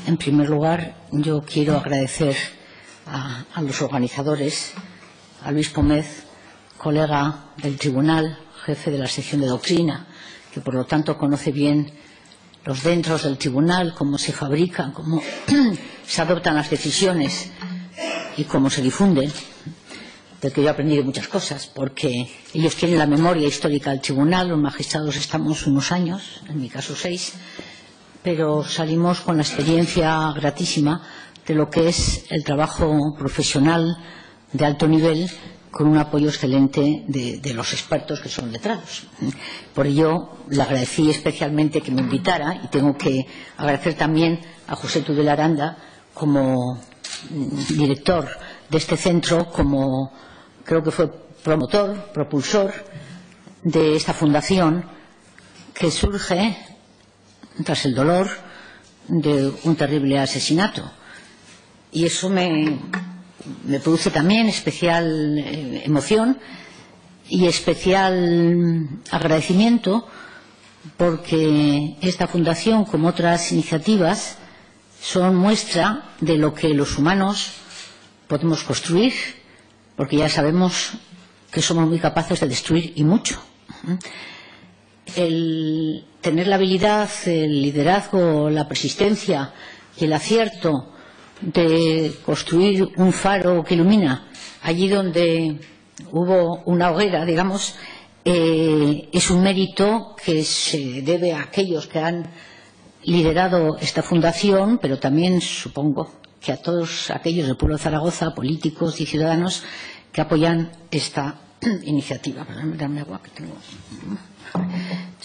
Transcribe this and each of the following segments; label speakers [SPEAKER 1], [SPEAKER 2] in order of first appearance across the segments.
[SPEAKER 1] En primer lugar, yo quiero agradecer a los organizadores, a Luis Pómez, colega del Tribunal, jefe de la sección de doctrina, que por lo tanto conoce bien los dentros del Tribunal, cómo se fabrican, cómo se adoptan las decisiones y cómo se difunden, del que yo he aprendido muchas cosas, porque ellos tienen la memoria histórica del Tribunal, los magistrados estamos unos años, en mi caso 6, pero salimos con la experiencia gratísima de lo que es el trabajo profesional de alto nivel, con un apoyo excelente de los expertos que son letrados. Por ello, le agradecí especialmente que me invitara, y tengo que agradecer también a José Tudela Aranda como director de este centro, como creo que fue promotor, propulsor de esta fundación que surge tras el dolor de un terrible asesinato. Y eso me produce también especial emoción y especial agradecimiento, porque esta fundación, como otras iniciativas, son muestra de lo que los humanos podemos construir, porque ya sabemos que somos muy capaces de destruir y mucho. El tener la habilidad, el liderazgo, la persistencia y el acierto de construir un faro que ilumina allí donde hubo una hoguera, digamos, es un mérito que se debe a aquellos que han liderado esta fundación, pero también supongo que a todos aquellos del pueblo de Zaragoza, políticos y ciudadanos que apoyan esta iniciativa. Dame agua que tengo.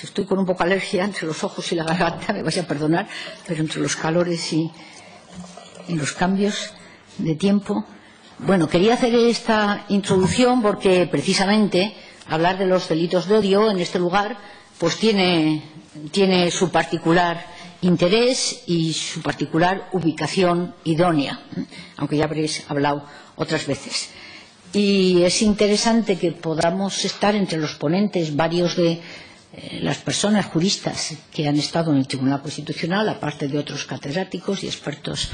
[SPEAKER 1] Estoy con un poco de alergia entre los ojos y la garganta, me vais a perdonar, pero entre los calores y los cambios de tiempo. Bueno, quería hacer esta introducción porque precisamente hablar de los delitos de odio en este lugar pues tiene su particular interés y su particular ubicación idónea, aunque ya habréis hablado otras veces. Y es interesante que podamos estar entre los ponentes varios de las personas juristas que han estado en el Tribunal Constitucional, aparte de otros catedráticos y expertos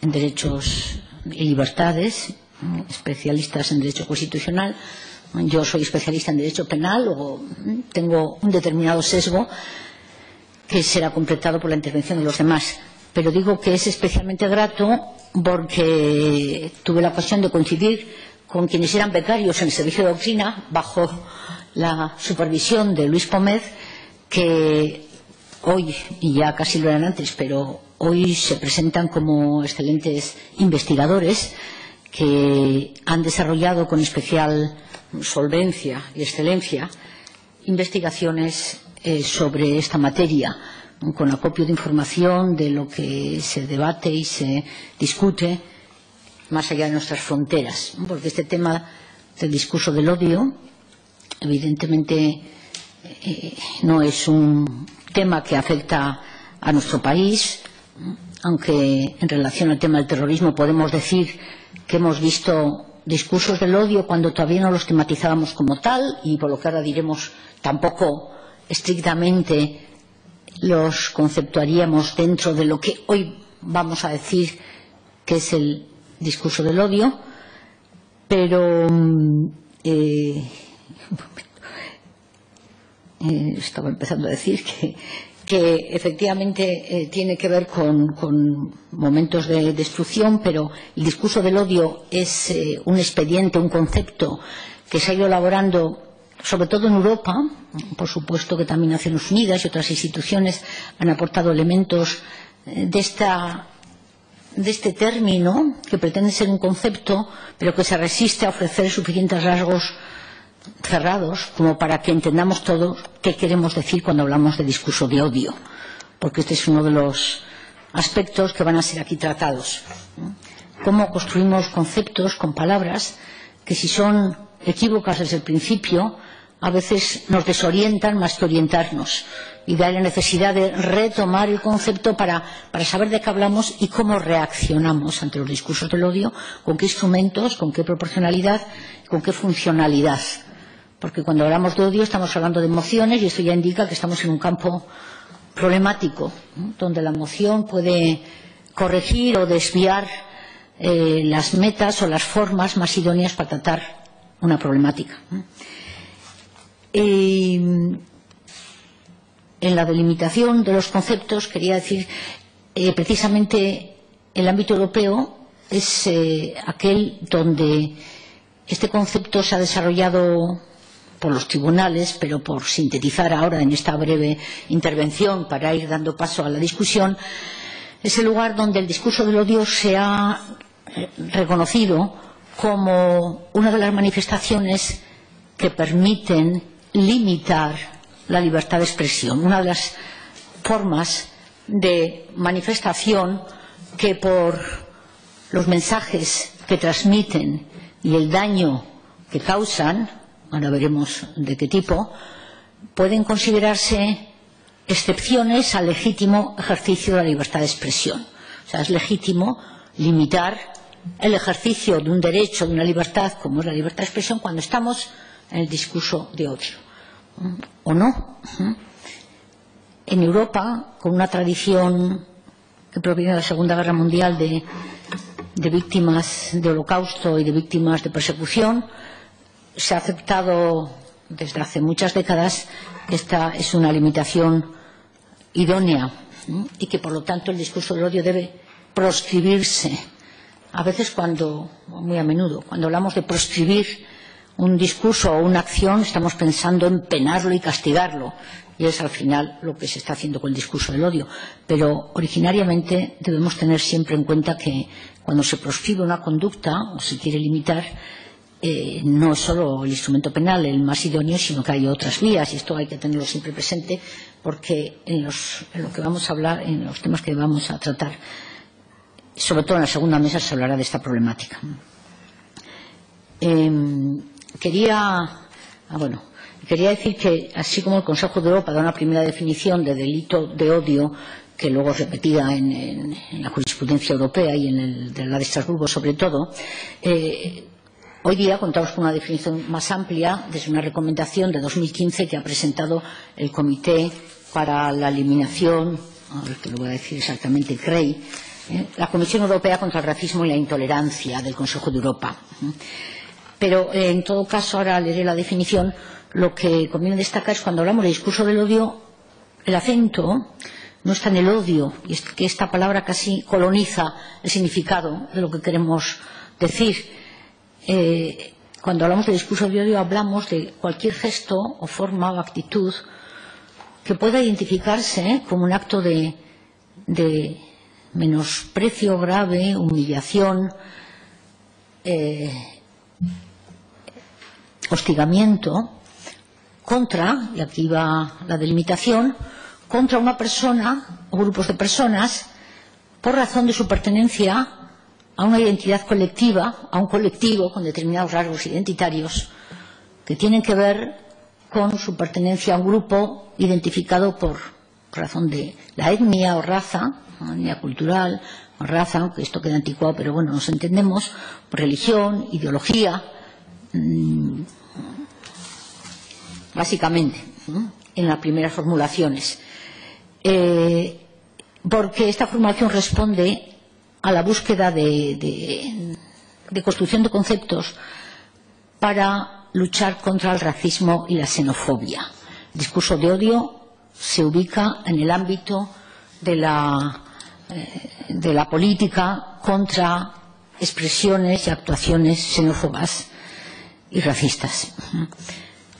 [SPEAKER 1] en derechos y libertades, especialistas en derecho constitucional. Yo soy especialista en derecho penal, o tengo un determinado sesgo que será completado por la intervención de los demás. Pero digo que es especialmente grato porque tuve la ocasión de coincidir con quienes eran becarios en el servicio de doctrina bajo la supervisión de Luis Pómez, que hoy, y ya casi lo eran antes, pero hoy se presentan como excelentes investigadores que han desarrollado con especial solvencia y excelencia investigaciones sobre esta materia, con acopio de información de lo que se debate y se discute más allá de nuestras fronteras, porque este tema del discurso del odio evidentemente no es un tema que afecta a nuestro país, aunque en relación al tema del terrorismo podemos decir que hemos visto discursos del odio cuando todavía no los tematizábamos como tal, y por lo que ahora diremos tampoco estrictamente los conceptuaríamos dentro de lo que hoy vamos a decir que es el discurso del odio, pero estaba empezando a decir que efectivamente tiene que ver con momentos de destrucción, pero el discurso del odio es un expediente, un concepto que se ha ido elaborando sobre todo en Europa. Por supuesto que también Naciones Unidas y otras instituciones han aportado elementos de este término, que pretende ser un concepto, pero que se resiste a ofrecer suficientes rasgos cerrados como para que entendamos todos qué queremos decir cuando hablamos de discurso de odio, porque este es uno de los aspectos que van a ser aquí tratados. Cómo construimos conceptos con palabras que, si son equívocas desde el principio, a veces nos desorientan más que orientarnos, y da la necesidad de retomar el concepto para saber de qué hablamos y cómo reaccionamos ante los discursos del odio, con qué instrumentos, con qué proporcionalidad, con qué funcionalidad. Porque cuando hablamos de odio estamos hablando de emociones, y esto ya indica que estamos en un campo problemático, ¿no?, donde la emoción puede corregir o desviar las metas o las formas más idóneas para tratar una problemática. En la delimitación de los conceptos quería decir precisamente el ámbito europeo es aquel donde este concepto se ha desarrollado por los tribunales, pero por sintetizar ahora en esta breve intervención para ir dando paso a la discusión, es el lugar donde el discurso del odio se ha reconocido como una de las manifestaciones que permiten limitar la libertad de expresión, una de las formas de manifestación que por los mensajes que transmiten y el daño que causan, ahora veremos de qué tipo, pueden considerarse excepciones al legítimo ejercicio de la libertad de expresión. O sea, es legítimo limitar el ejercicio de un derecho, de una libertad, como es la libertad de expresión, cuando estamos en el discurso de odio. ¿O no? En Europa, con una tradición que proviene de la Segunda Guerra Mundial de víctimas de holocausto y de víctimas de persecución, se ha aceptado desde hace muchas décadas que esta es una limitación idónea y que por lo tanto el discurso del odio debe proscribirse. A veces muy a menudo, cuando hablamos de proscribir un discurso o una acción, estamos pensando en penarlo y castigarlo, y es al final lo que se está haciendo con el discurso del odio. Pero originariamente debemos tener siempre en cuenta que cuando se proscribe una conducta o se quiere limitar, no es solo el instrumento penal el más idóneo, sino que hay otras vías, y esto hay que tenerlo siempre presente, porque en lo que vamos a hablar, en los temas que vamos a tratar, sobre todo en la segunda mesa, se hablará de esta problemática. Quería decir que, así como el Consejo de Europa da una primera definición de delito de odio, que luego es repetida en la jurisprudencia europea y en la de Estrasburgo sobre todo, hoy día contamos con una definición más amplia desde una recomendación de 2015 que ha presentado el Comité para la Eliminación, a ver que lo voy a decir exactamente, CREI, la Comisión Europea contra el Racismo y la Intolerancia del Consejo de Europa. Pero, en todo caso, ahora leeré la definición. Lo que conviene destacar es cuando hablamos de discurso del odio, el acento no está en el odio, y es que esta palabra casi coloniza el significado de lo que queremos decir. Cuando hablamos de discurso de odio, hablamos de cualquier gesto o forma o actitud que pueda identificarse como un acto de menosprecio grave, humillación, hostigamiento contra, y aquí va la delimitación, contra una persona o grupos de personas por razón de su pertenencia a una identidad colectiva, a un colectivo con determinados rasgos identitarios que tienen que ver con su pertenencia a un grupo identificado por razón de la etnia o raza, etnia cultural o raza, aunque esto queda anticuado, pero bueno, nos entendemos, religión, ideología, básicamente, en las primeras formulaciones. Porque esta formulación responde a la búsqueda de construcción de conceptos para luchar contra el racismo y la xenofobia. El discurso de odio se ubica en el ámbito de la política contra expresiones y actuaciones xenófobas y racistas,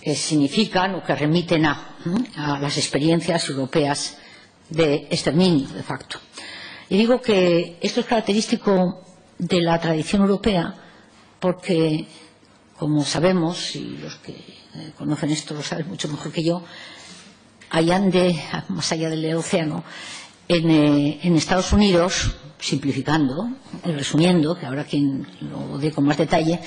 [SPEAKER 1] que significan o que remiten a las experiencias europeas de exterminio, de facto. Y digo que esto es característico de la tradición europea porque, como sabemos, y los que conocen esto lo saben mucho mejor que yo, más allá del océano, en Estados Unidos, simplificando y resumiendo, que habrá quien lo dé con más detalle,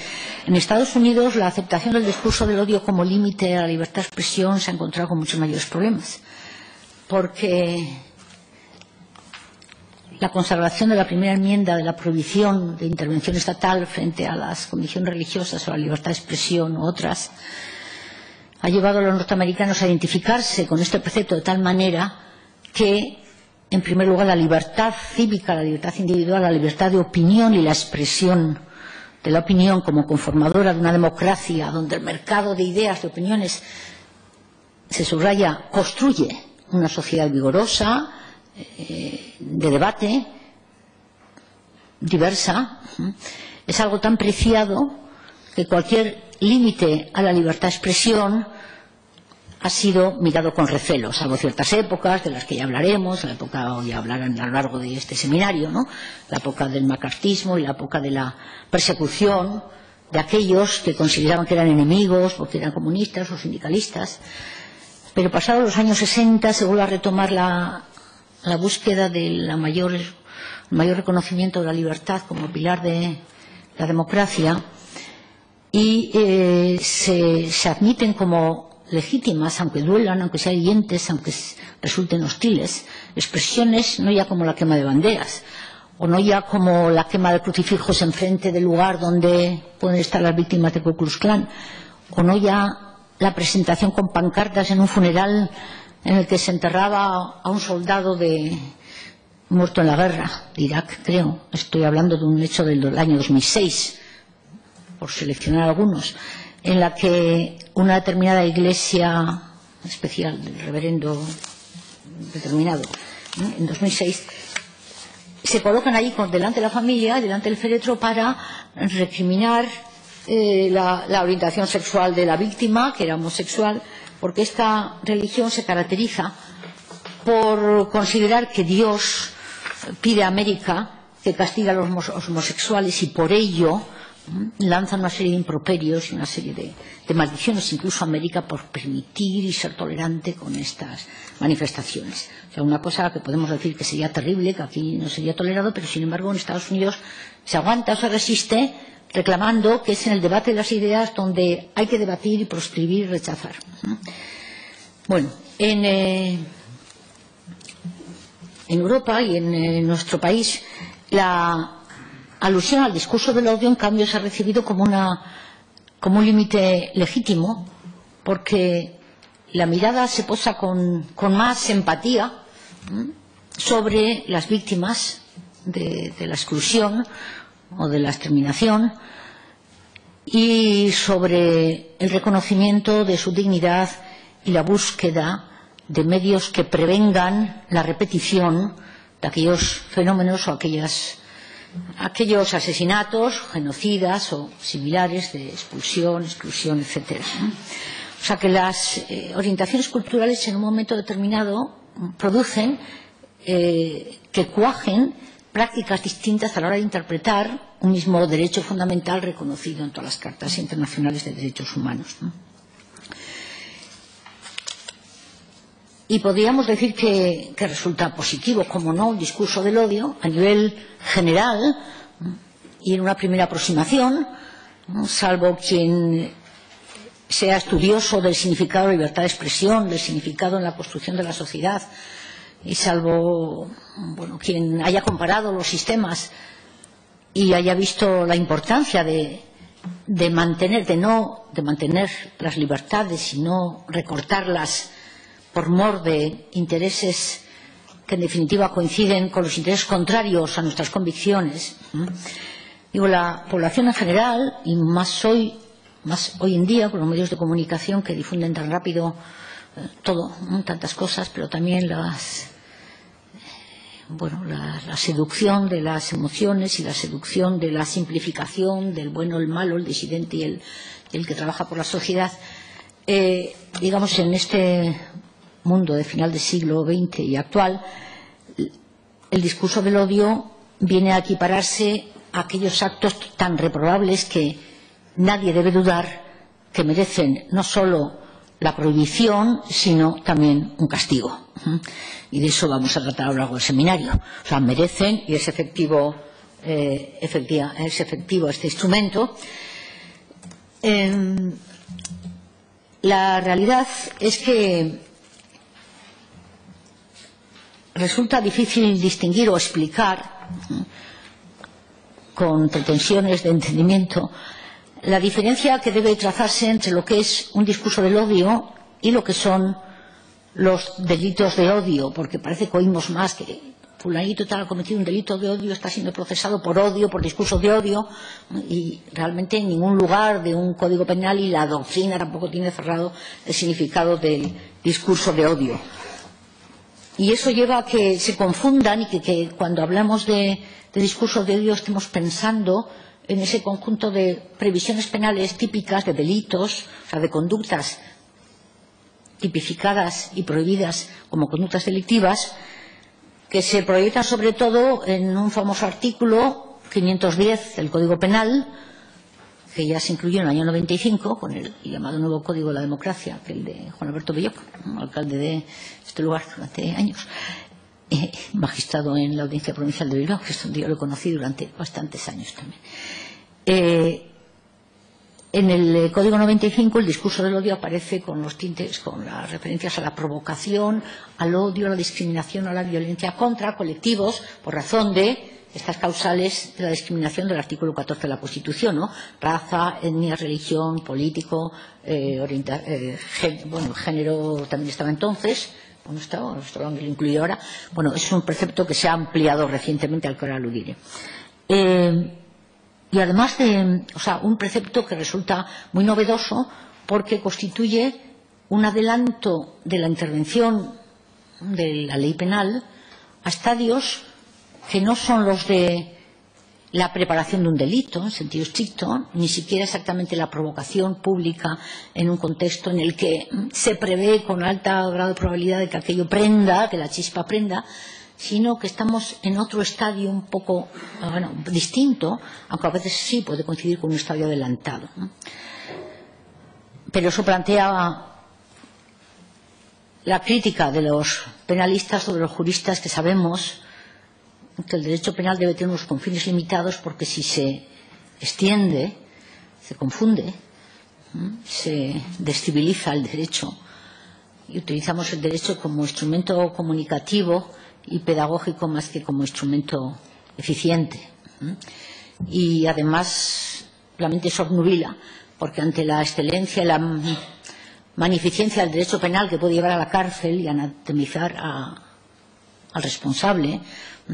[SPEAKER 1] en Estados Unidos la aceptación del discurso del odio como límite a la libertad de expresión se ha encontrado con muchos mayores problemas, porque la consagración de la primera enmienda de la prohibición de intervención estatal frente a las convicciones religiosas o la libertad de expresión u otras ha llevado a los norteamericanos a identificarse con este precepto de tal manera que en primer lugar, la libertad cívica, la libertad individual, la libertad de opinión y la expresión de la opinión como conformadora de una democracia donde el mercado de ideas, de opiniones, se subraya, construye una sociedad vigorosa, de debate, diversa. Es algo tan preciado que cualquier límite a la libertad de expresión ha sido mirado con recelo, salvo ciertas épocas de las que ya hablaremos, la época, o ya hablarán a lo largo de este seminario, ¿no? La época del macartismo y la época de la persecución de aquellos que consideraban que eran enemigos porque eran comunistas o sindicalistas. Pero pasados los años 60 se vuelve a retomar la búsqueda del mayor reconocimiento de la libertad como pilar de la democracia y se admiten como legítimas, aunque duelan, aunque sean hirientes, aunque resulten hostiles, expresiones no ya como la quema de banderas, o no ya como la quema de crucifijos enfrente del lugar donde pueden estar las víctimas de Ku Klux Klan, o no ya la presentación con pancartas en un funeral en el que se enterraba a un soldado muerto en la guerra de Irak, creo. Estoy hablando de un hecho del año 2006, por seleccionar algunos, en la que una determinada iglesia especial del reverendo determinado, ¿no?, en 2006, se colocan allí delante de la familia, delante del féretro, para recriminar la orientación sexual de la víctima, que era homosexual, porque esta religión se caracteriza por considerar que Dios pide a América que castiga a los homosexuales y por ello lanzan una serie de improperios y una serie de maldiciones, incluso a América, por permitir y ser tolerante con estas manifestaciones. O sea, una cosa que podemos decir que sería terrible, que aquí no sería tolerado, pero sin embargo en Estados Unidos se aguanta o se resiste, reclamando que es en el debate de las ideas donde hay que debatir y proscribir y rechazar. Bueno, en Europa y en nuestro país, la alusión al discurso del odio, en cambio, se ha recibido como un límite legítimo, porque la mirada se posa con más empatía sobre las víctimas de la exclusión o de la exterminación y sobre el reconocimiento de su dignidad y la búsqueda de medios que prevengan la repetición de aquellos fenómenos o aquellos asesinatos, genocidas o similares de expulsión, exclusión, etc. O sea que las orientaciones culturales en un momento determinado producen que cuajen prácticas distintas a la hora de interpretar un mismo derecho fundamental reconocido en todas las cartas internacionales de derechos humanos, ¿no? Y podríamos decir que resulta positivo, como no, un discurso del odio a nivel general y en una primera aproximación, ¿no?, salvo quien sea estudioso del significado de libertad de expresión, del significado en la construcción de la sociedad, y salvo quien haya comparado los sistemas y haya visto la importancia de mantener las libertades y no recortarlas por mor de intereses que en definitiva coinciden con los intereses contrarios a nuestras convicciones. Digo, la población en general, y más hoy en día, con los medios de comunicación que difunden tan rápido todo, tantas cosas, pero también la seducción de las emociones y la seducción de la simplificación del bueno, el malo, el disidente y el que trabaja por la sociedad. Digamos, en este mundo de final del siglo XX y actual, el discurso del odio viene a equipararse a aquellos actos tan reprobables que nadie debe dudar que merecen no solo la prohibición, sino también un castigo. Y de eso vamos a tratar a lo largo del seminario. O sea, merecen, y es efectivo este instrumento. La realidad es que resulta difícil distinguir o explicar con pretensiones de entendimiento la diferencia que debe trazarse entre lo que es un discurso del odio y lo que son los delitos de odio, porque parece que oímos más que fulanito tal ha cometido un delito de odio, está siendo procesado por odio, por discursos de odio, y realmente en ningún lugar de un código penal, y la doctrina tampoco tiene cerrado el significado del discurso de odio. Y eso lleva a que se confundan y que cuando hablamos de discursos de odio estemos pensando en ese conjunto de previsiones penales típicas de delitos, o sea, de conductas tipificadas y prohibidas como conductas delictivas, que se proyectan sobre todo en un famoso artículo 510 del Código Penal, que ya se incluyó en el año 95 con el llamado nuevo Código de la Democracia, que el de Juan Alberto Belloc, alcalde de este lugar durante años, magistrado en la Audiencia Provincial de Bilbao, que es donde yo lo conocí durante bastantes años también. En el Código 95 el discurso del odio aparece con los tintes, con las referencias a la provocación, al odio, a la discriminación, a la violencia contra colectivos por razón de estas causales de la discriminación del artículo 14 de la Constitución, ¿no? Raza, etnia, religión, político, género también estaba entonces, ¿no estaba? No estaba incluido ahora. Bueno, es un precepto que se ha ampliado recientemente al que ahora aludiré. Y además un precepto que resulta muy novedoso porque constituye un adelanto de la intervención de la ley penal a estadios que no son los de la preparación de un delito en sentido estricto, ni siquiera exactamente la provocación pública en un contexto en el que se prevé con alto grado de probabilidad de que aquello prenda, que la chispa prenda, sino que estamos en otro estadio un poco distinto, aunque a veces sí puede coincidir con un estadio adelantado, ¿no? Pero eso plantea la crítica de los penalistas o de los juristas, que sabemos que el derecho penal debe tener unos confines limitados, porque si se extiende, se confunde, se desciviliza el derecho, y utilizamos el derecho como instrumento comunicativo y pedagógico más que como instrumento eficiente. Y además la mente se obnubila, porque ante la excelencia y la magnificencia del derecho penal, que puede llevar a la cárcel y anatemizar al responsable,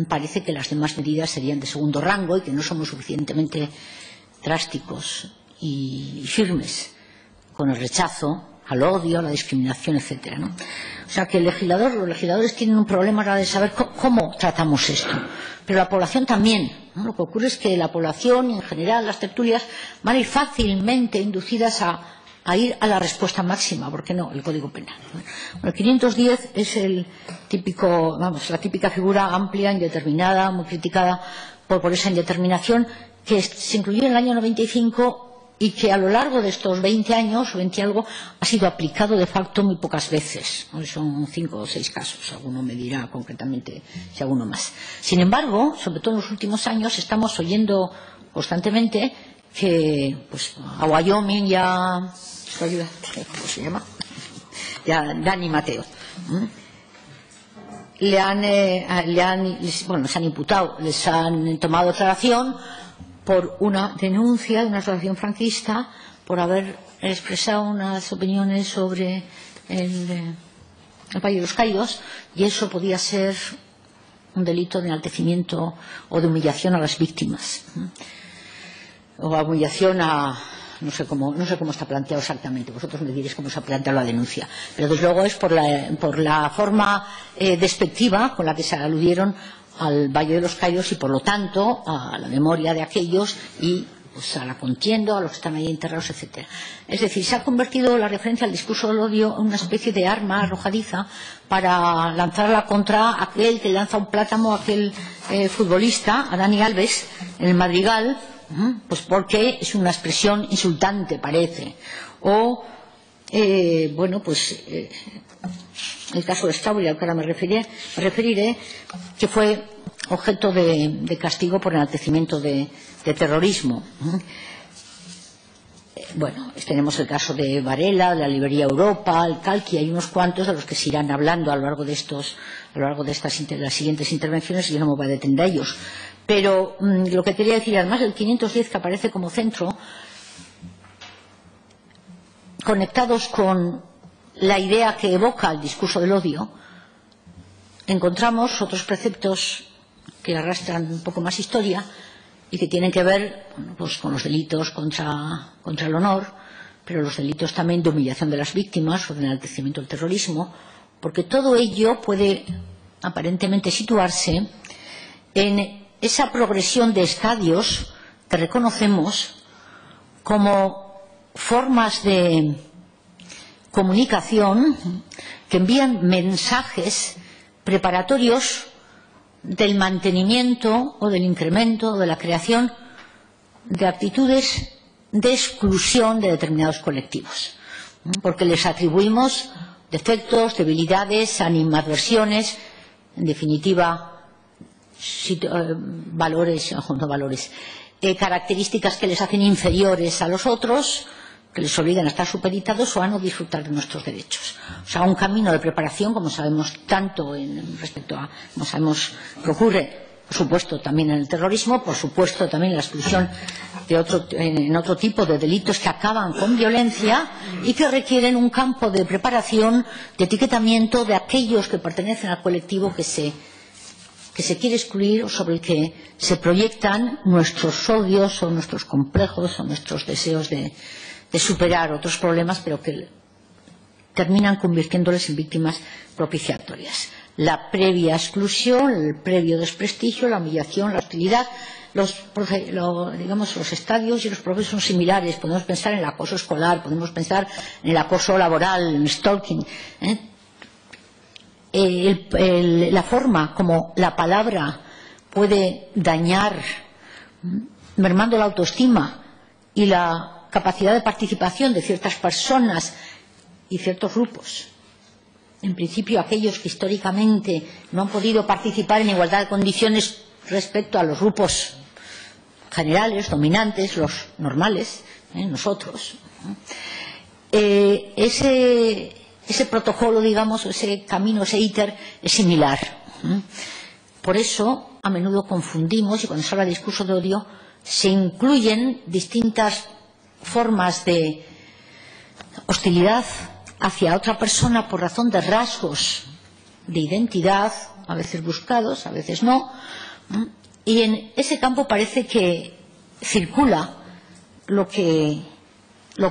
[SPEAKER 1] parece que las demás medidas serían de segundo rango y que no somos suficientemente drásticos y firmes con el rechazo al odio, a la discriminación, etcétera, ¿no? O sea que los legisladores tienen un problema ahora de saber cómo tratamos esto. Pero la población también, ¿no? Lo que ocurre es que la población, y en general las tertulias, van a ir fácilmente inducidas a ir a la respuesta máxima, ¿por qué no? El Código Penal. Bueno, el 510 es el típico, la típica figura amplia, indeterminada, muy criticada por esa indeterminación, que se incluyó en el año 95 y que a lo largo de estos 20 años, 20 y algo, ha sido aplicado de facto muy pocas veces. Son 5 o 6 casos, alguno me dirá concretamente si alguno más. Sin embargo, sobre todo en los últimos años, estamos oyendo constantemente que a Wyoming ya, ¿cómo se llama? Ya Dani Mateo. Les han imputado, les han tomado declaración por una denuncia de una asociación franquista por haber expresado unas opiniones sobre el Valle de los Caídos, y eso podía ser un delito de enaltecimiento o de humillación a las víctimas, o a humillación a... No sé cómo está planteado exactamente, vosotros me diréis cómo se ha planteado la denuncia, pero desde luego es por la forma despectiva con la que se aludieron al Valle de los Caídos y por lo tanto a la memoria de aquellos y a la contienda, a los que están ahí enterrados, etcétera. Es decir, se ha convertido la referencia al discurso del odio en una especie de arma arrojadiza para lanzarla contra aquel que lanza un plátano a aquel futbolista, a Dani Alves, en el Madrigal, porque es una expresión insultante, parece. O, el caso de Stauria, al que ahora me referiré, que fue objeto de castigo por enaltecimiento de terrorismo. Tenemos el caso de Varela, de la librería Europa, el Calqui, hay unos cuantos de los que se irán hablando a lo largo de las siguientes intervenciones, y yo no me voy a detener a ellos. Pero lo que quería decir, además del 510 que aparece como centro, conectados con la idea que evoca el discurso del odio, encontramos otros preceptos que arrastran un poco más historia y que tienen que ver, bueno, pues con los delitos contra el honor, pero los delitos también de humillación de las víctimas o de enaltecimiento del terrorismo, porque todo ello puede aparentemente situarse en esa progresión de estadios que reconocemos como formas de comunicación que envían mensajes preparatorios del mantenimiento o del incremento o de la creación de actitudes de exclusión de determinados colectivos, porque les atribuimos defectos, debilidades, animadversiones, en definitiva, características que les hacen inferiores a los otros, que les obligan a estar supeditados o a no disfrutar de nuestros derechos. O sea, un camino de preparación, como sabemos tanto como sabemos que ocurre, por supuesto, también en el terrorismo, por supuesto, también en la exclusión en otro tipo de delitos que acaban con violencia y que requieren un campo de preparación, de etiquetamiento de aquellos que pertenecen al colectivo que se quiere excluir o sobre el que se proyectan nuestros odios o nuestros complejos o nuestros deseos de superar otros problemas, pero que terminan convirtiéndoles en víctimas propiciatorias. La previa exclusión, el previo desprestigio, la humillación, la hostilidad, los estadios y los procesos son similares. Podemos pensar en el acoso escolar, podemos pensar en el acoso laboral, en el stalking. La forma como la palabra puede dañar, mermando la autoestima y la capacidad de participación de ciertas personas y ciertos grupos. En principio, aquellos que históricamente no han podido participar en igualdad de condiciones respecto a los grupos generales, dominantes, los normales, nosotros. Ese protocolo, digamos, ese camino, ese íter, es similar. Por eso, a menudo confundimos, y cuando se habla de discurso de odio, se incluyen distintas formas de hostilidad hacia otra persona por razón de rasgos de identidad, a veces buscados, a veces no, y en ese campo parece que circula lo que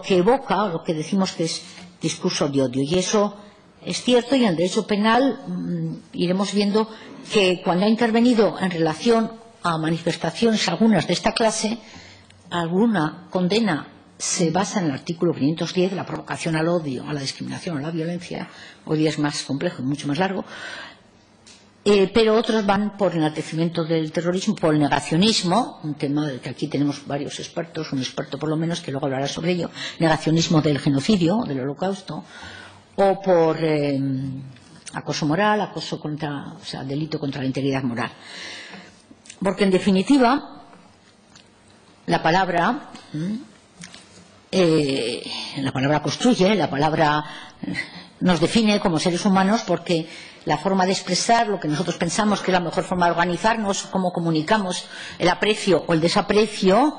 [SPEAKER 1] evoca, o lo que decimos que es discurso de odio, y eso es cierto, y en el derecho penal iremos viendo que cuando ha intervenido en relación a manifestaciones algunas de esta clase, alguna condena se basa en el artículo 510 de la provocación al odio, a la discriminación, a la violencia. Hoy día es más complejo y mucho más largo, pero otros van por enaltecimiento del terrorismo, por el negacionismo, un tema del que aquí tenemos varios expertos, un experto por lo menos que luego hablará sobre ello, negacionismo del genocidio, del holocausto, o por acoso moral, delito contra la integridad moral. Porque en definitiva, la palabra construye, la palabra nos define como seres humanos, porque la forma de expresar lo que nosotros pensamos que es la mejor forma de organizarnos, cómo comunicamos el aprecio o el desaprecio,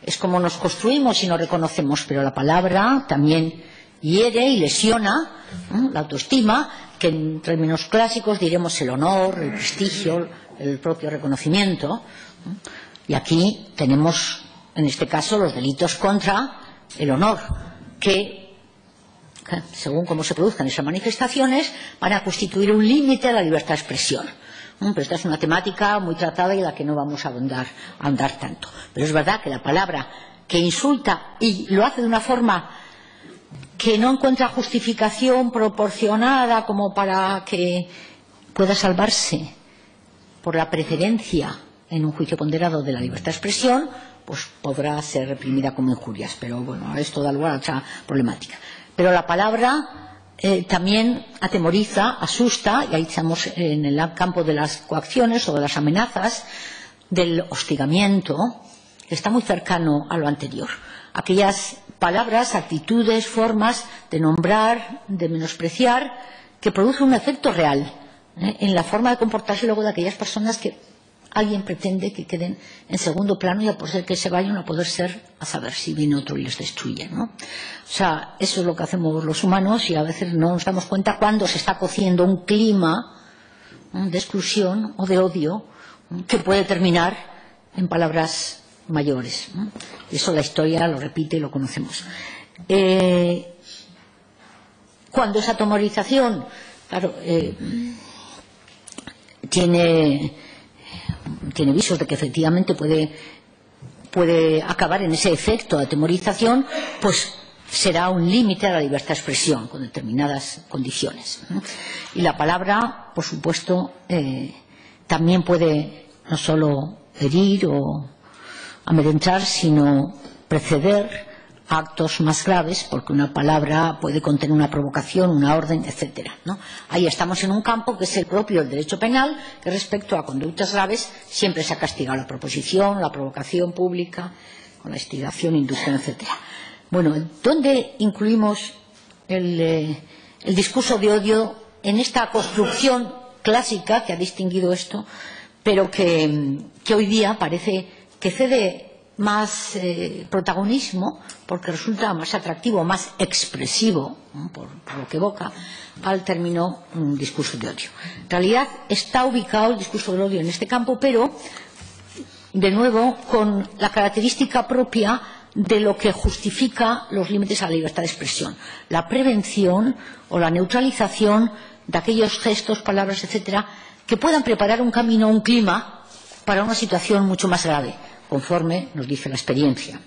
[SPEAKER 1] es como nos construimos y nos reconocemos. Pero la palabra también hiere y lesiona la autoestima, que en términos clásicos diremos el honor, el prestigio, el propio reconocimiento. Y aquí tenemos, en este caso, los delitos contra el honor, que, según cómo se produzcan esas manifestaciones, van a constituir un límite a la libertad de expresión. Pero esta es una temática muy tratada y en la que no vamos a ahondar tanto. Pero es verdad que la palabra que insulta, y lo hace de una forma que no encuentra justificación proporcionada como para que pueda salvarse por la preferencia en un juicio ponderado de la libertad de expresión, pues podrá ser reprimida como injurias. Pero bueno, esto da lugar a otra problemática. Pero la palabra también atemoriza, asusta, y ahí estamos en el campo de las coacciones o de las amenazas, del hostigamiento, que está muy cercano a lo anterior. Aquellas palabras, actitudes, formas de nombrar, de menospreciar, que producen un efecto real en la forma de comportarse luego de aquellas personas que alguien pretende que queden en segundo plano y a por ser que se vayan a poder ser, a saber si viene otro y los destruye, ¿no? O sea, eso es lo que hacemos los humanos y a veces no nos damos cuenta cuando se está cociendo un clima de exclusión o de odio que puede terminar en palabras mayores, ¿no? Eso la historia lo repite y lo conocemos. Cuando esa atemorización, claro, tiene visos de que efectivamente puede acabar en ese efecto de atemorización, pues será un límite a la libertad de expresión con determinadas condiciones, ¿no? Y la palabra, por supuesto, también puede no solo herir o amedrentar, sino preceder actos más graves, porque una palabra puede contener una provocación, una orden, etcétera, ¿no? Ahí estamos en un campo que es el propio del derecho penal, que respecto a conductas graves siempre se ha castigado la proposición, la provocación pública, con la instigación, inducción, etcétera. Bueno, ¿dónde incluimos el discurso de odio en esta construcción clásica que ha distinguido esto, pero que hoy día parece que cede más protagonismo porque resulta más atractivo, más expresivo, ¿no? por lo que evoca al término discurso de odio. En realidad está ubicado el discurso del odio en este campo, pero de nuevo con la característica propia de lo que justifica los límites a la libertad de expresión, la prevención o la neutralización de aquellos gestos, palabras, etcétera, que puedan preparar un camino, un clima para una situación mucho más grave, conforme nos dice la experiencia.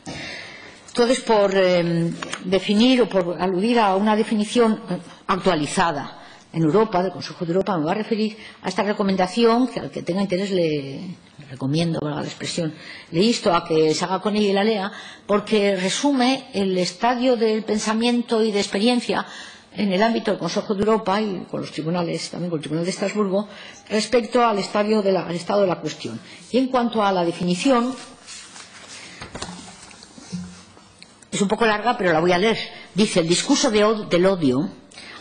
[SPEAKER 1] Entonces, por definir o por aludir a una definición actualizada en Europa, del Consejo de Europa, me voy a referir a esta recomendación, que al que tenga interés le recomiendo, valga la expresión, le insto a que se haga con ella y la lea, porque resume el estadio del pensamiento y de experiencia en el ámbito del Consejo de Europa y con los tribunales, también con el Tribunal de Estrasburgo, respecto al estado de la cuestión. Y en cuanto a la definición, es un poco larga, pero la voy a leer. Dice: el discurso del odio,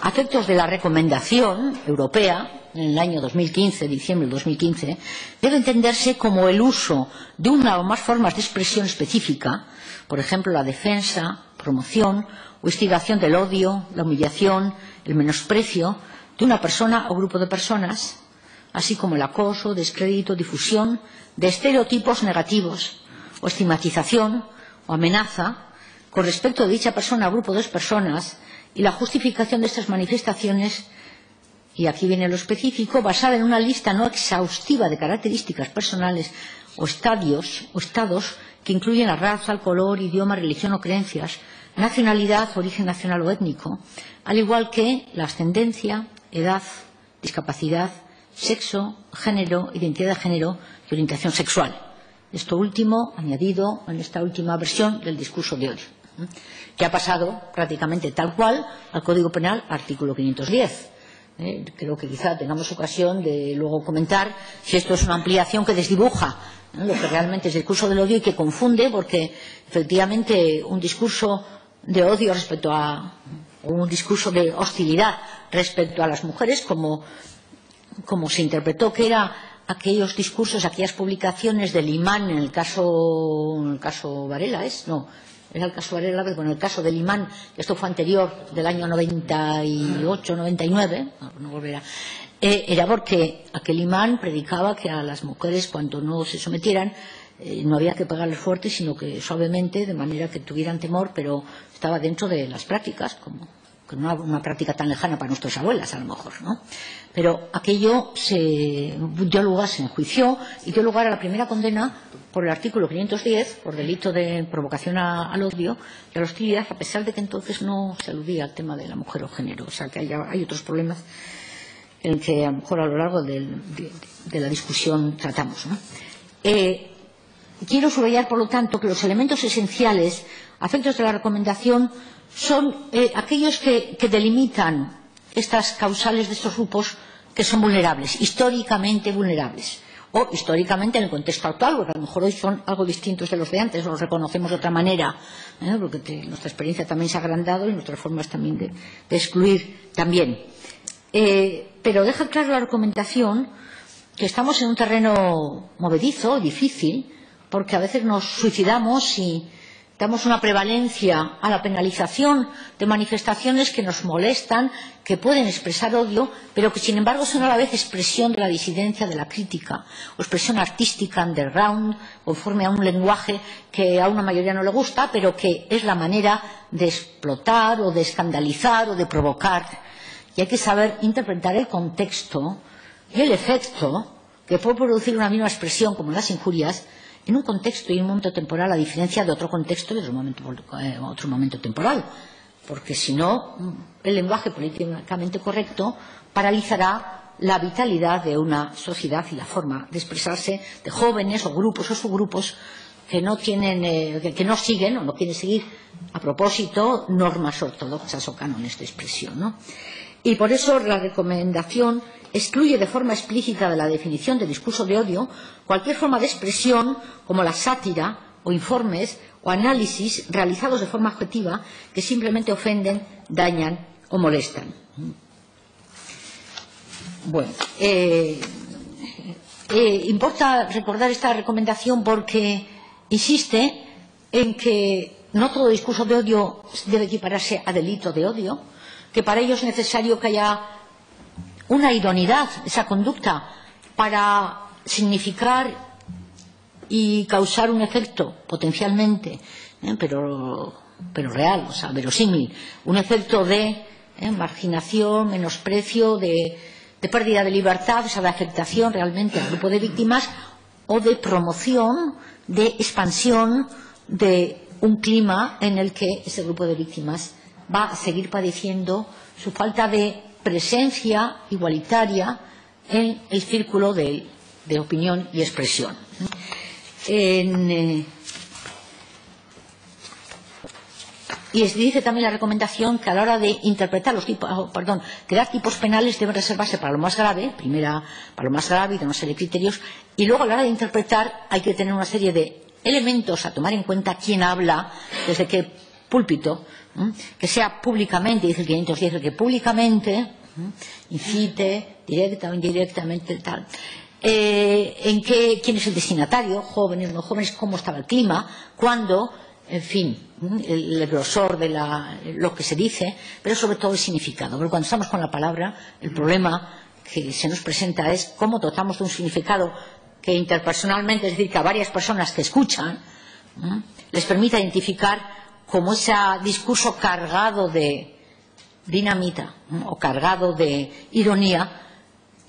[SPEAKER 1] a efectos de la recomendación europea, en el año 2015, diciembre de 2015, debe entenderse como el uso de una o más formas de expresión específica, por ejemplo, la defensa, promoción o instigación del odio, la humillación, el menosprecio de una persona o grupo de personas, así como el acoso, descrédito, difusión de estereotipos negativos o estigmatización o amenaza con respecto de dicha persona o grupo de personas, y la justificación de estas manifestaciones, y aquí viene lo específico, basada en una lista no exhaustiva de características personales o estados que incluyen la raza, el color, idioma, religión o creencias, nacionalidad, origen nacional o étnico, al igual que la ascendencia, edad, discapacidad, sexo, género, identidad de género y orientación sexual. Esto último añadido en esta última versión del discurso de odio, que ha pasado prácticamente tal cual al Código Penal, artículo 510. Creo que quizá tengamos ocasión de luego comentar si esto es una ampliación que desdibuja lo que realmente es el discurso del odio y que confunde, porque efectivamente un discurso de odio respecto a un discurso de hostilidad respecto a las mujeres, como se interpretó que era aquellos discursos, aquellas publicaciones del imán en el caso Varela, era el caso Varela, pero bueno, el caso del imán, que esto fue anterior, del año 98, 99, no volverá, era porque aquel imán predicaba que a las mujeres, cuando no se sometieran, no había que pegarles fuerte, sino que suavemente, de manera que tuvieran temor, pero estaba dentro de las prácticas, como que no era una práctica tan lejana para nuestras abuelas, a lo mejor, ¿no? Pero aquello se enjuició y dio lugar a la primera condena por el artículo 510, por delito de provocación al odio y a la hostilidad, a pesar de que entonces no se aludía al tema de la mujer o género. O sea, que hay otros problemas en el que a lo mejor a lo largo de la discusión tratamos, ¿no? Quiero subrayar, por lo tanto, que los elementos esenciales a efectos de la recomendación son aquellos que delimitan estas causales de estos grupos que son vulnerables, históricamente vulnerables, o históricamente en el contexto actual, porque a lo mejor hoy son algo distintos de los de antes, o los reconocemos de otra manera, porque nuestra experiencia también se ha agrandado y nuestras formas también de excluir también. Pero deja claro la recomendación que estamos en un terreno movedizo, difícil, porque a veces nos suicidamos y damos una prevalencia a la penalización de manifestaciones que nos molestan, que pueden expresar odio, pero que sin embargo son a la vez expresión de la disidencia, de la crítica, o expresión artística underground, conforme a un lenguaje que a una mayoría no le gusta, pero que es la manera de explotar o de escandalizar o de provocar. Y hay que saber interpretar el contexto y el efecto que puede producir una misma expresión, como las injurias, en un contexto y en un momento temporal, a diferencia de otro contexto y de otro momento temporal. Porque si no, el lenguaje políticamente correcto paralizará la vitalidad de una sociedad y la forma de expresarse de jóvenes o grupos o subgrupos que no siguen o no quieren seguir a propósito normas ortodoxas o cánones de expresión, ¿no? Y por eso la recomendación excluye de forma explícita de la definición de discurso de odio cualquier forma de expresión como la sátira o informes o análisis realizados de forma objetiva que simplemente ofenden, dañan o molestan. Bueno, importa recordar esta recomendación porque insiste en que no todo discurso de odio debe equipararse a delito de odio, que para ello es necesario que haya una idoneidad, esa conducta, para significar y causar un efecto potencialmente, pero real, o sea, verosímil, un efecto de marginación, menosprecio, de pérdida de libertad, o sea, de afectación realmente al grupo de víctimas, o de promoción, de expansión de un clima en el que ese grupo de víctimas va a seguir padeciendo su falta de presencia igualitaria en el círculo de opinión y expresión. Y dice también la recomendación que a la hora de interpretar crear tipos penales debe reservarse para lo más grave, para lo más grave y de una serie de criterios, y luego a la hora de interpretar hay que tener una serie de elementos a tomar en cuenta: quién habla, desde qué púlpito, que sea públicamente, dice el 510, que públicamente incite, directa o indirectamente, tal. Quién es el destinatario, jóvenes, no jóvenes, cómo estaba el clima, cuándo, en fin, el grosor de lo que se dice, pero sobre todo el significado. Porque cuando estamos con la palabra, el problema que se nos presenta es cómo dotamos de un significado que interpersonalmente, es decir, que a varias personas que escuchan, les permita identificar como ese discurso cargado de dinamita o cargado de ironía,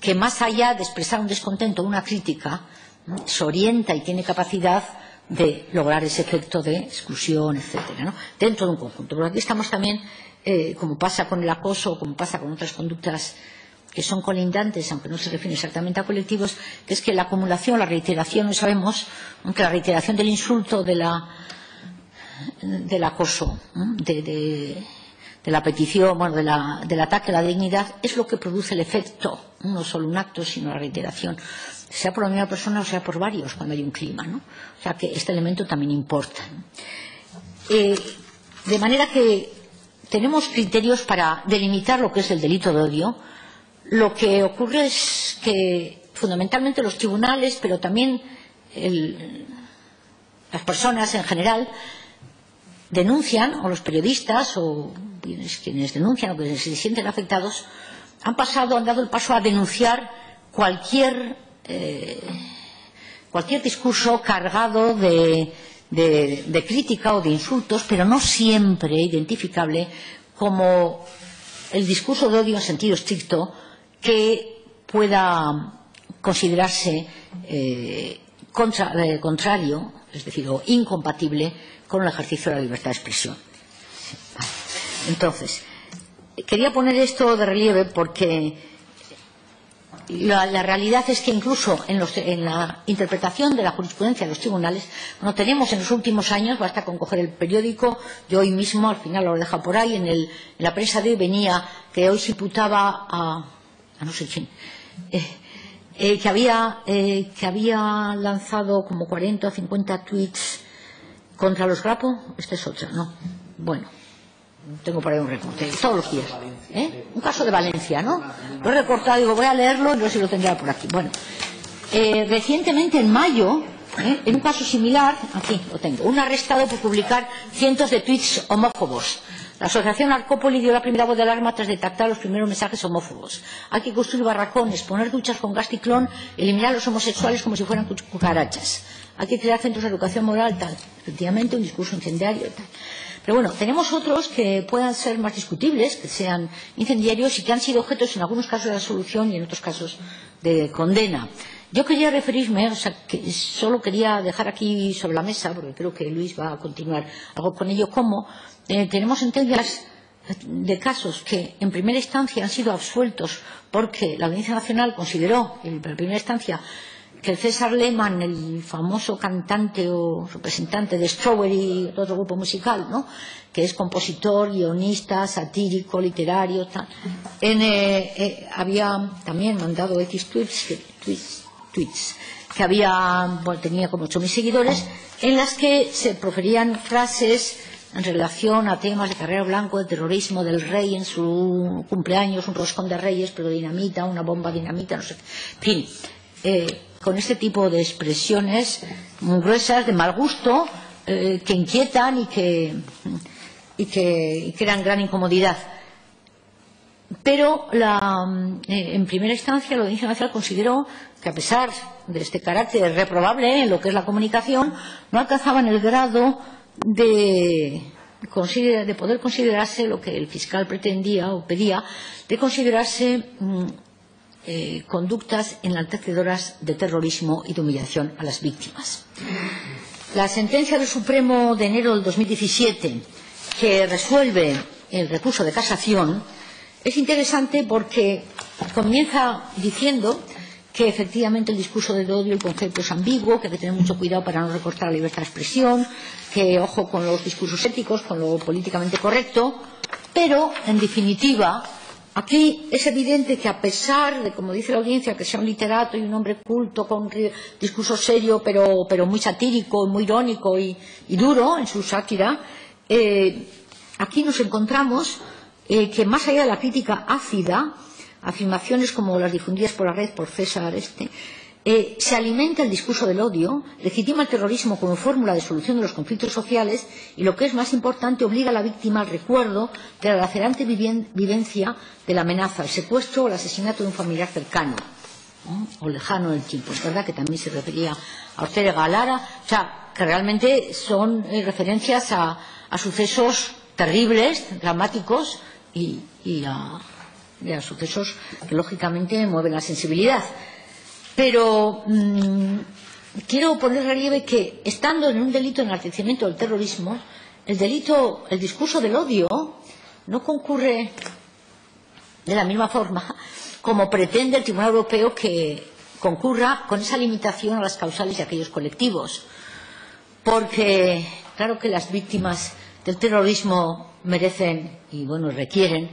[SPEAKER 1] que más allá de expresar un descontento o una crítica, se orienta y tiene capacidad de lograr ese efecto de exclusión, etcétera, ¿no? Dentro de un conjunto. Pero aquí estamos también, como pasa con el acoso, como pasa con otras conductas que son colindantes, aunque no se refieren exactamente a colectivos, que es que la acumulación, la reiteración, no sabemos, aunque la reiteración del insulto, del acoso, de la petición, del ataque a la dignidad, es lo que produce el efecto, no solo un acto, sino la reiteración, sea por la misma persona o sea por varios, cuando hay un clima, ¿no? O sea que este elemento también importa, ¿no? De manera que tenemos criterios para delimitar lo que es el delito de odio. Lo que ocurre es que fundamentalmente los tribunales, pero también las personas en general, denuncian, o los periodistas, o quienes denuncian o que se sienten afectados, han dado el paso a denunciar cualquier discurso cargado de crítica o de insultos, pero no siempre identificable como el discurso de odio en sentido estricto, que pueda considerarse contrario, es decir, o incompatible con el ejercicio de la libertad de expresión. Entonces, quería poner esto de relieve porque la realidad es que incluso en la interpretación de la jurisprudencia de los tribunales, tenemos en los últimos años, basta con coger el periódico, yo hoy mismo, al final lo he dejado por ahí, en la prensa de hoy venía que hoy se imputaba a no sé quién, que había lanzado como 40 o 50 tweets contra los Grapo. Esta es otra, ¿no? Bueno, tengo por ahí un recorte, todos los días. Un caso de Valencia, ¿no? Lo he recortado, digo, voy a leerlo y no sé si lo tendrá por aquí. Bueno, Recientemente, en mayo, en un caso similar, aquí lo tengo, un arrestado por publicar cientos de tweets homófobos. La asociación Arcópoli dio la primera voz de alarma tras detectar los primeros mensajes homófobos. Hay que construir barracones, poner duchas con gas ciclón, eliminar a los homosexuales como si fueran cucarachas. Hay que crear centros de educación moral, tal. Efectivamente, un discurso incendiario, tal. Pero bueno, tenemos otros que puedan ser más discutibles, que sean incendiarios y que han sido objetos en algunos casos de absolución y en otros casos de condena. Yo quería referirme, o sea, que solo quería dejar aquí sobre la mesa, porque creo que Luis va a continuar algo con ello, como tenemos sentencias de casos que en primera instancia han sido absueltos porque la Audiencia Nacional consideró, en primera instancia, que el César Lehmann, el famoso cantante o representante de Strawberry, otro grupo musical, ¿no?, que es compositor, guionista, satírico, literario, tal, había también mandado X tweets que tenía como 8.000 seguidores, en las que se proferían frases en relación a temas de Carrero Blanco, de terrorismo, del rey en su cumpleaños, un roscón de reyes, pero dinamita, una bomba dinamita, no sé qué. En fin, con este tipo de expresiones muy gruesas, de mal gusto, que inquietan y que crean gran incomodidad. Pero en primera instancia la Audiencia Nacional consideró que, a pesar de este carácter reprobable en lo que es la comunicación, no alcanzaban el grado de poder considerarse lo que el fiscal pretendía o pedía, de considerarse conductas enaltecedoras de terrorismo y de humillación a las víctimas. La sentencia del Supremo de enero del 2017, que resuelve el recurso de casación, es interesante porque comienza diciendo que efectivamente el discurso del odio, el concepto es ambiguo, que hay que tener mucho cuidado para no recortar la libertad de expresión, que ojo con los discursos éticos, con lo políticamente correcto, pero en definitiva aquí es evidente que, a pesar de, como dice la audiencia, que sea un literato y un hombre culto con discurso serio pero muy satírico, muy irónico y duro en su sátira, aquí nos encontramos que, más allá de la crítica ácida, afirmaciones como las difundidas por la red por César se alimenta el discurso del odio, legitima el terrorismo como fórmula de solución de los conflictos sociales y, lo que es más importante, obliga a la víctima al recuerdo de la lacerante vivencia de la amenaza, el secuestro o el asesinato de un familiar cercano o lejano en el tiempo. Es verdad que también se refería a Ortega Lara, o sea, que realmente son referencias a sucesos terribles, dramáticos y a sucesos que lógicamente mueven la sensibilidad. Pero quiero poner en relieve que, estando en un delito de enaltecimiento del terrorismo, el discurso del odio no concurre de la misma forma como pretende el Tribunal Europeo que concurra, con esa limitación a las causales de aquellos colectivos. Porque claro que las víctimas del terrorismo merecen y requieren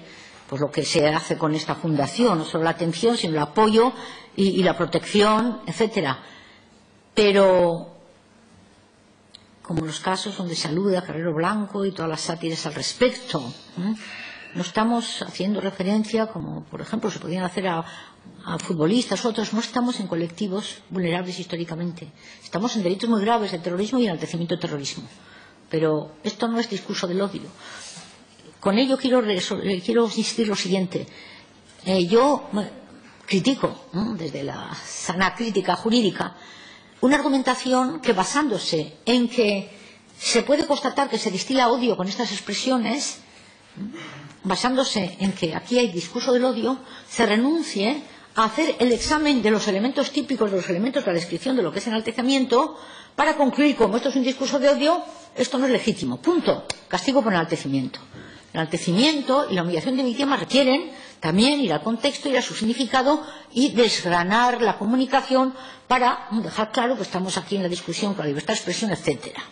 [SPEAKER 1] pues lo que se hace con esta fundación, no solo la atención, sino el apoyo y la protección, etcétera. Pero, como los casos donde se alude a Carrero Blanco y todas las sátiras al respecto, no estamos haciendo referencia, como por ejemplo se podían hacer a futbolistas, otros, no estamos en colectivos vulnerables históricamente. Estamos en delitos muy graves de terrorismo y enaltecimiento del terrorismo. Pero esto no es discurso del odio. Con ello quiero insistir lo siguiente. Yo critico, desde la sana crítica jurídica, una argumentación que, basándose en que se puede constatar que se destila odio con estas expresiones, basándose en que aquí hay discurso del odio, se renuncie a hacer el examen de los elementos típicos, de los elementos de la descripción de lo que es enaltecimiento, para concluir, como esto es un discurso de odio, esto no es legítimo. Punto. Castigo por enaltecimiento. El enaltecimiento y la humillación de víctimas requieren también ir al contexto, ir a su significado y desgranar la comunicación para dejar claro que estamos aquí en la discusión con la libertad de expresión, etcétera.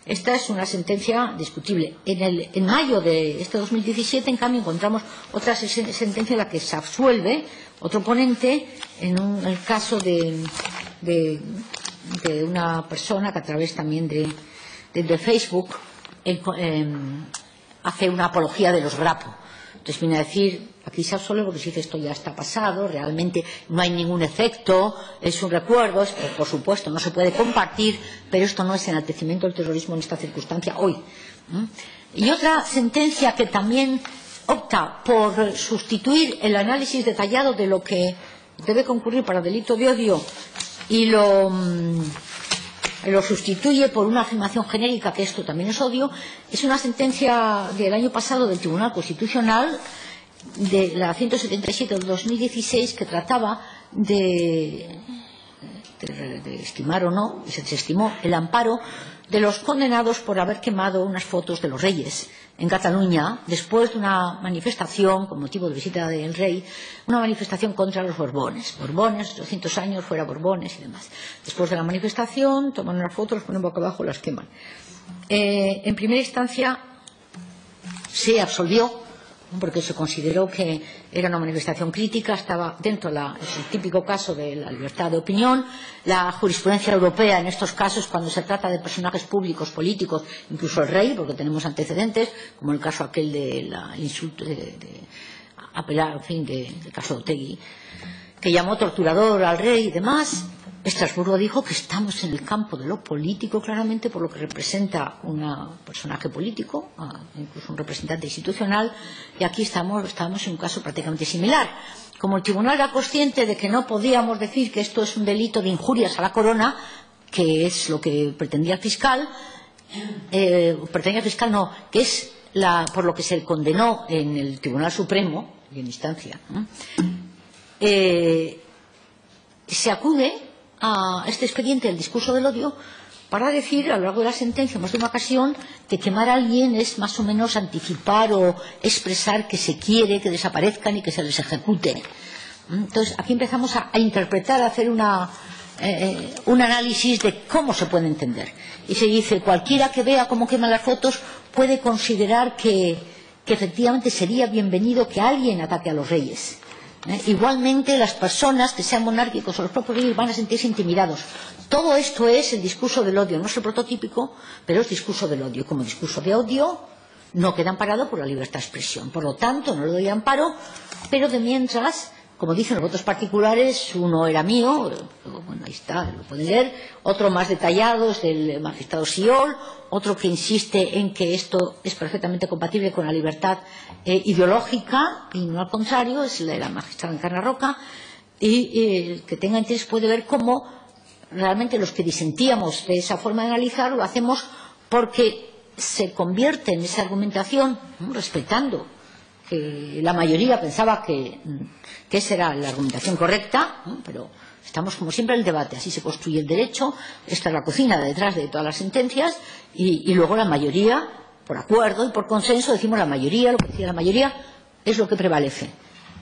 [SPEAKER 1] Esta es una sentencia discutible. En mayo de este 2017, en cambio, encontramos otra sentencia en la que se absuelve otro ponente en el caso de una persona que, a través también de Facebook, hace una apología de los Grapo. Entonces viene a decir, aquí se absuelve porque se dice esto ya está pasado, realmente no hay ningún efecto, es un recuerdo, por supuesto no se puede compartir, pero esto no es enaltecimiento del terrorismo en esta circunstancia hoy. Y otra sentencia que también opta por sustituir el análisis detallado de lo que debe concurrir para delito de odio y lo sustituye por una afirmación genérica que esto también es odio, es una sentencia del año pasado del Tribunal Constitucional, de la 177 del 2016, que trataba de estimar o no, y se desestimó el amparo de los condenados por haber quemado unas fotos de los reyes en Cataluña después de una manifestación con motivo de visita del rey, una manifestación contra los Borbones. Borbones, 200 años fuera Borbones y demás. Después de la manifestación toman unas fotos, las ponen boca abajo y las queman. En primera instancia se absolvió porque se consideró que era una manifestación crítica, estaba dentro del típico caso de la libertad de opinión. La jurisprudencia europea en estos casos, cuando se trata de personajes públicos, políticos, incluso el rey, porque tenemos antecedentes, como el caso aquel del insulto, de apelar, en fin, del caso de Otegi, que llamó torturador al rey y demás. Estrasburgo dijo que estamos en el campo de lo político, claramente, por lo que representa un personaje político, incluso un representante institucional, y aquí estamos en un caso prácticamente similar. Como el tribunal era consciente de que no podíamos decir que esto es un delito de injurias a la corona, que es lo que pretendía el fiscal, que es por lo que se condenó en el Tribunal Supremo, y en instancia, se acude a este expediente del discurso del odio para decir a lo largo de la sentencia, más de una ocasión, que quemar a alguien es más o menos anticipar o expresar que se quiere que desaparezcan y que se les ejecute. Entonces aquí empezamos a interpretar, a hacer un análisis de cómo se puede entender, y se dice: cualquiera que vea cómo queman las fotos puede considerar que efectivamente sería bienvenido que alguien ataque a los reyes. Igualmente, las personas que sean monárquicos o los propios reyes van a sentirse intimidados. Todo esto es el discurso del odio. No es el prototípico, pero es discurso del odio. Como discurso de odio no queda amparado por la libertad de expresión. Por lo tanto, no le doy amparo, pero de mientras, como dicen los votos particulares, uno era mío, bueno, ahí está, lo pueden leer, otro más detallado es del magistrado Siol, otro que insiste en que esto es perfectamente compatible con la libertad ideológica, y no al contrario, es la magistrada Encarna Roca, y el que tenga interés puede ver cómo realmente los que disentíamos de esa forma de analizar lo hacemos porque se convierte en esa argumentación, respetando que la mayoría pensaba que esa era la argumentación correcta, pero estamos como siempre en el debate. Así se construye el derecho. Esta es la cocina detrás de todas las sentencias, y luego la mayoría, por acuerdo y por consenso, decimos la mayoría, lo que decía la mayoría es lo que prevalece,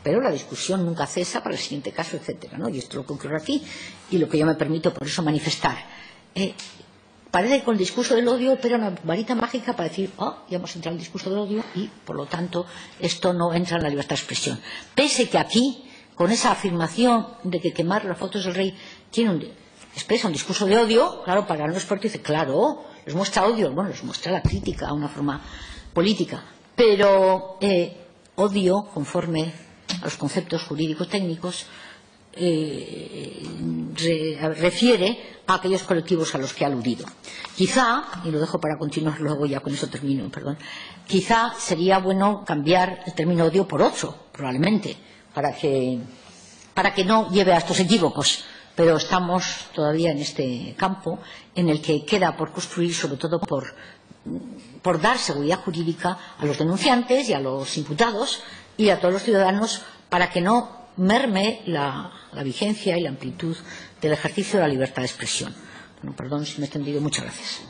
[SPEAKER 1] pero la discusión nunca cesa para el siguiente caso, etcétera, ¿no? Y esto es lo que ocurre aquí y lo que yo me permito por eso manifestar. Parece que con el discurso del odio opera una varita mágica para decir: ya hemos entrado en el discurso del odio y, por lo tanto, esto no entra en la libertad de expresión. Pese que aquí, con esa afirmación de que quemar las fotos del rey expresa un discurso de odio, claro, para no experto dice: claro, les muestra odio, bueno, les muestra la crítica a una forma política, pero odio, conforme a los conceptos jurídicos técnicos, refiere a aquellos colectivos a los que ha aludido. Quizá, y lo dejo para continuar luego, ya con eso termino, perdón, quizá sería bueno cambiar el término odio por otro, probablemente, para que no lleve a estos equívocos, pero estamos todavía en este campo en el que queda por construir, sobre todo por dar seguridad jurídica a los denunciantes y a los imputados y a todos los ciudadanos, para que no merme la vigencia y la amplitud del ejercicio de la libertad de expresión. Bueno, perdón si me he extendido. Muchas gracias.